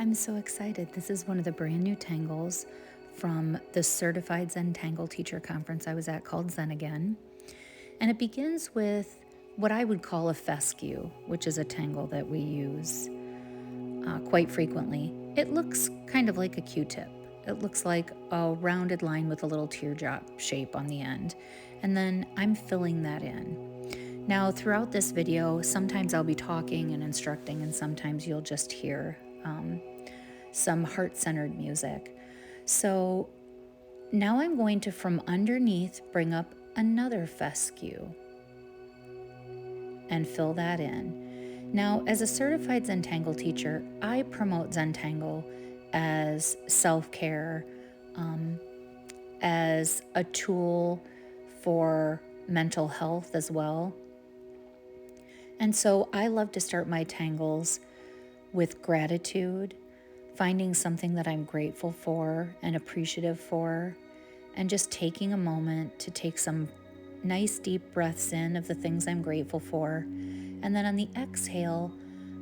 I'm so excited. This is one of the brand new tangles from the Certified Zentangle Teacher Conference I was at called Zen Again. And it begins with what I would call a fescue, which is a tangle that we use quite frequently. It looks kind of like a Q-tip. It looks like a rounded line with a little teardrop shape on the end. And then I'm filling that in. Now, throughout this video, sometimes I'll be talking and instructing, and sometimes you'll just hear some heart-centered music. So now I'm going to, from underneath, bring up another fescue and fill that in. Now, as a certified Zentangle teacher, I promote Zentangle as self-care, as a tool for mental health as well. And so I love to start my tangles with gratitude, finding something that I'm grateful for and appreciative for, and just taking a moment to take some nice deep breaths in of the things I'm grateful for. And then on the exhale,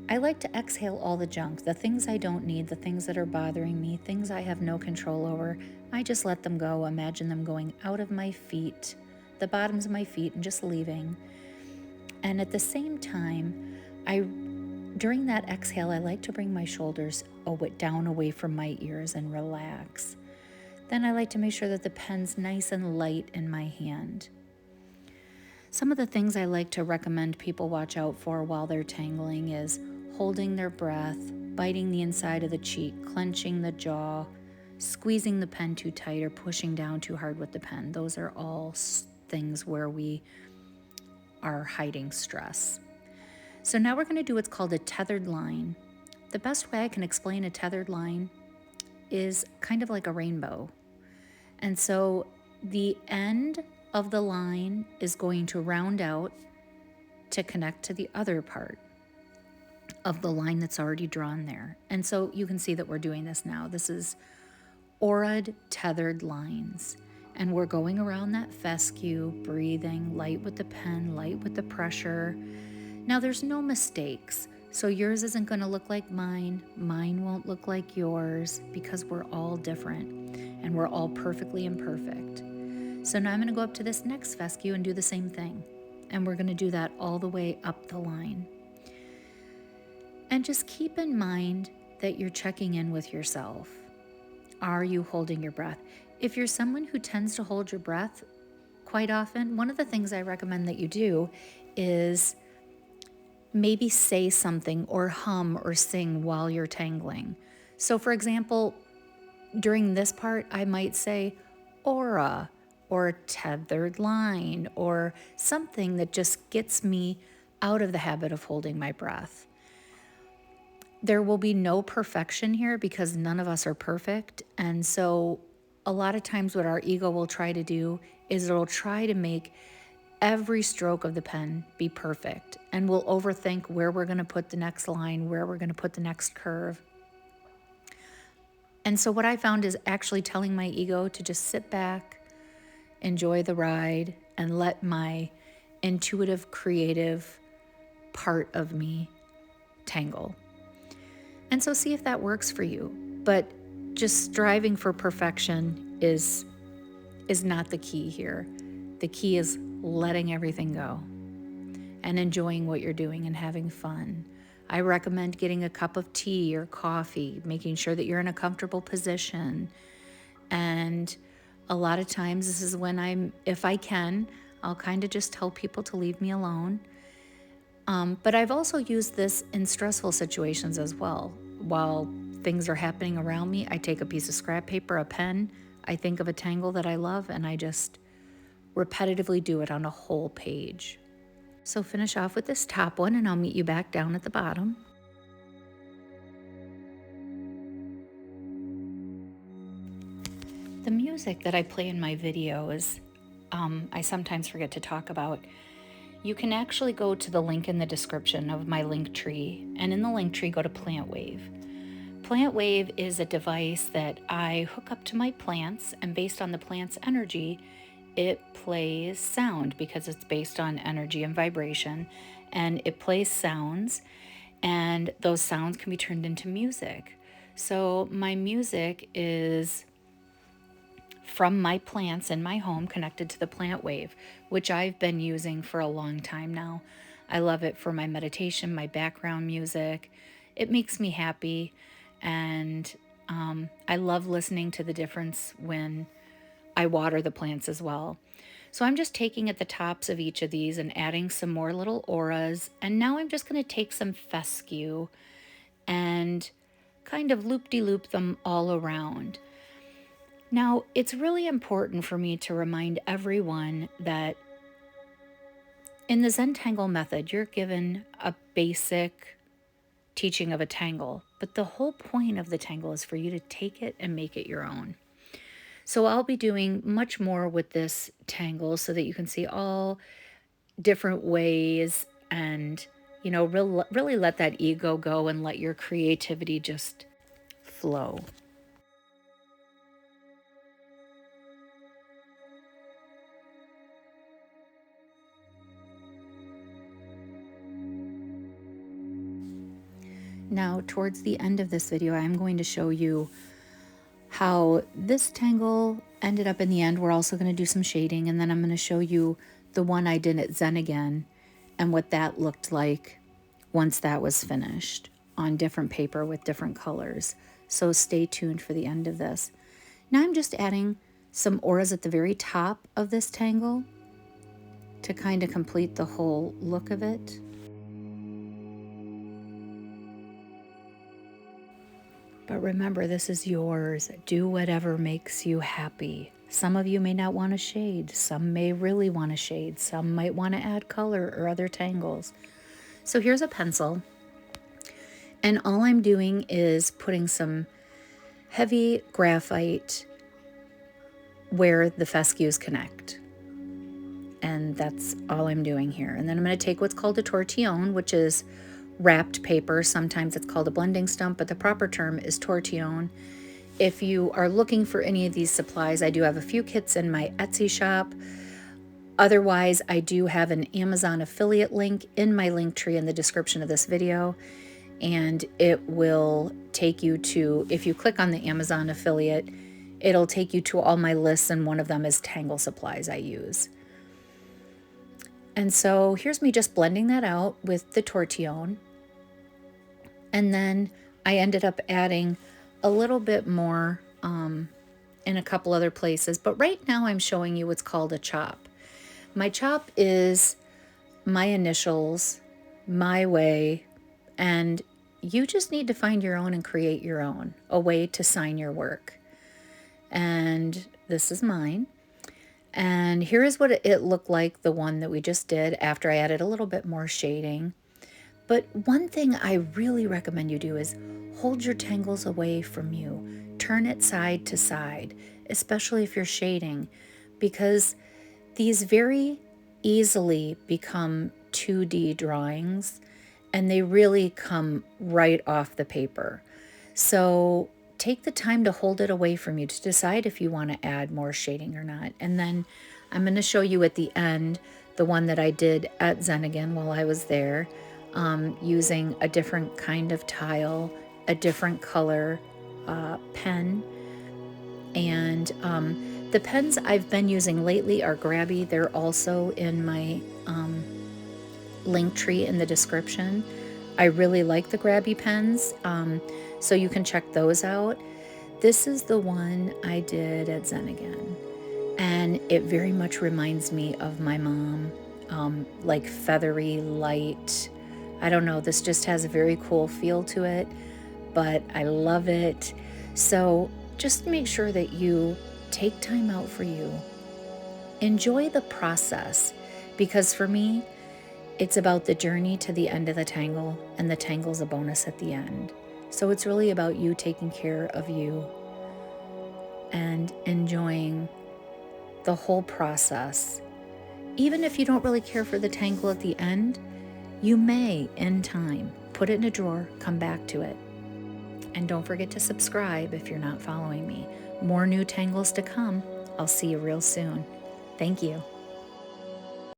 I like to exhale all the junk, the things I don't need, the things that are bothering me, things I have no control over. I just let them go, imagine them going out of my feet, the bottoms of my feet, and just leaving. And at the same time, during that exhale, I like to bring my shoulders down away from my ears and relax. Then I like to make sure that the pen's nice and light in my hand. Some of the things I like to recommend people watch out for while they're tangling is holding their breath, biting the inside of the cheek, clenching the jaw, squeezing the pen too tight, or pushing down too hard with the pen. Those are all things where we are hiding stress. So now we're going to do what's called a tethered line. The best way I can explain a tethered line is kind of like a rainbow. And so the end of the line is going to round out to connect to the other part of the line that's already drawn there. And so you can see that we're doing this now. This is auraed tethered lines. And we're going around that fescue, breathing, light with the pen, light with the pressure. Now there's no mistakes. So yours isn't going to look like mine. Mine won't look like yours, because we're all different and we're all perfectly imperfect. So now I'm going to go up to this next fescue and do the same thing. And we're going to do that all the way up the line. And just keep in mind that you're checking in with yourself. Are you holding your breath? If you're someone who tends to hold your breath quite often, one of the things I recommend that you do is maybe say something or hum or sing while you're tangling. So for example, during this part, I might say aura or tethered line or something that just gets me out of the habit of holding my breath. There will be no perfection here because none of us are perfect. And so a lot of times what our ego will try to do is it'll try to make every stroke of the pen be perfect. And we'll overthink where we're going to put the next line, where we're going to put the next curve. And so what I found is actually telling my ego to just sit back, enjoy the ride, and let my intuitive, creative part of me tangle. And so see if that works for you. But just striving for perfection is not the key here. The key is letting everything go and enjoying what you're doing and having fun. I recommend getting a cup of tea or coffee, making sure that you're in a comfortable position. And a lot of times this is when if I can, I'll kind of just tell people to leave me alone. But I've also used this in stressful situations as well. While things are happening around me, I take a piece of scrap paper, a pen, I think of a tangle that I love, and I just repetitively do it on a whole page. So finish off with this top one, and I'll meet you back down at the bottom. The music that I play in my video is, I sometimes forget to talk about. You can actually go to the link in the description of my link tree, and in the link tree go to Plant Wave. Plant Wave is a device that I hook up to my plants, and based on the plant's energy, it plays sound because it's based on energy and vibration, and it plays sounds, and those sounds can be turned into music. So my music is from my plants in my home connected to the plant wave, which I've been using for a long time now. I love it for my meditation, my background music. It makes me happy, and I love listening to the difference when I water the plants as well. So I'm just taking at the tops of each of these and adding some more little auras. And now I'm just going to take some fescue and kind of loop-de-loop them all around. Now, it's really important for me to remind everyone that in the Zentangle method, you're given a basic teaching of a tangle, but the whole point of the tangle is for you to take it and make it your own. So I'll be doing much more with this tangle so that you can see all different ways and, really let that ego go and let your creativity just flow. Now, towards the end of this video, I'm going to show you how this tangle ended up in the end. We're also going to do some shading, and then I'm going to show you the one I did at Zen again and what that looked like once that was finished on different paper with different colors. So stay tuned for the end of this. Now I'm just adding some auras at the very top of this tangle to kind of complete the whole look of it. But remember, this is yours. Do whatever makes you happy. Some of you may not want a shade. Some may really want a shade. Some might want to add color or other tangles. So here's a pencil. And all I'm doing is putting some heavy graphite where the fescues connect. And that's all I'm doing here. And then I'm going to take what's called a tortillon, which is wrapped paper. Sometimes it's called a blending stump, but the proper term is tortillon. If you are looking for any of these supplies, I do have a few kits in my Etsy shop. Otherwise, I do have an Amazon affiliate link in my link tree in the description of this video. And it will take you to, if you click on the Amazon affiliate, it'll take you to all my lists, and one of them is Tangle supplies I use. And so here's me just blending that out with the tortillon. And then I ended up adding a little bit more in a couple other places. But right now I'm showing you what's called a chop. My chop is my initials, my way, and you just need to find your own and create your own, a way to sign your work. And this is mine. And here is what it looked like, the one that we just did after I added a little bit more shading. But one thing I really recommend you do is hold your tangles away from you. Turn it side to side, especially if you're shading, because these very easily become 2D drawings and they really come right off the paper. So take the time to hold it away from you to decide if you want to add more shading or not. And then I'm going to show you at the end the one that I did at Zen again while I was there, using a different kind of tile, a different color pen. And the pens I've been using lately are Grabby. They're also in my link tree in the description. I really like the Grabby pens, so you can check those out. This is the one I did at Zen again, and it very much reminds me of my mom, like feathery, light. I don't know, this just has a very cool feel to it, but I love it. So just make sure that you take time out for you. Enjoy the process, because for me, it's about the journey to the end of the tangle, and the tangle's a bonus at the end. So it's really about you taking care of you and enjoying the whole process. Even if you don't really care for the tangle at the end, you may, in time, put it in a drawer, come back to it. And don't forget to subscribe if you're not following me. More new tangles to come. I'll see you real soon. Thank you.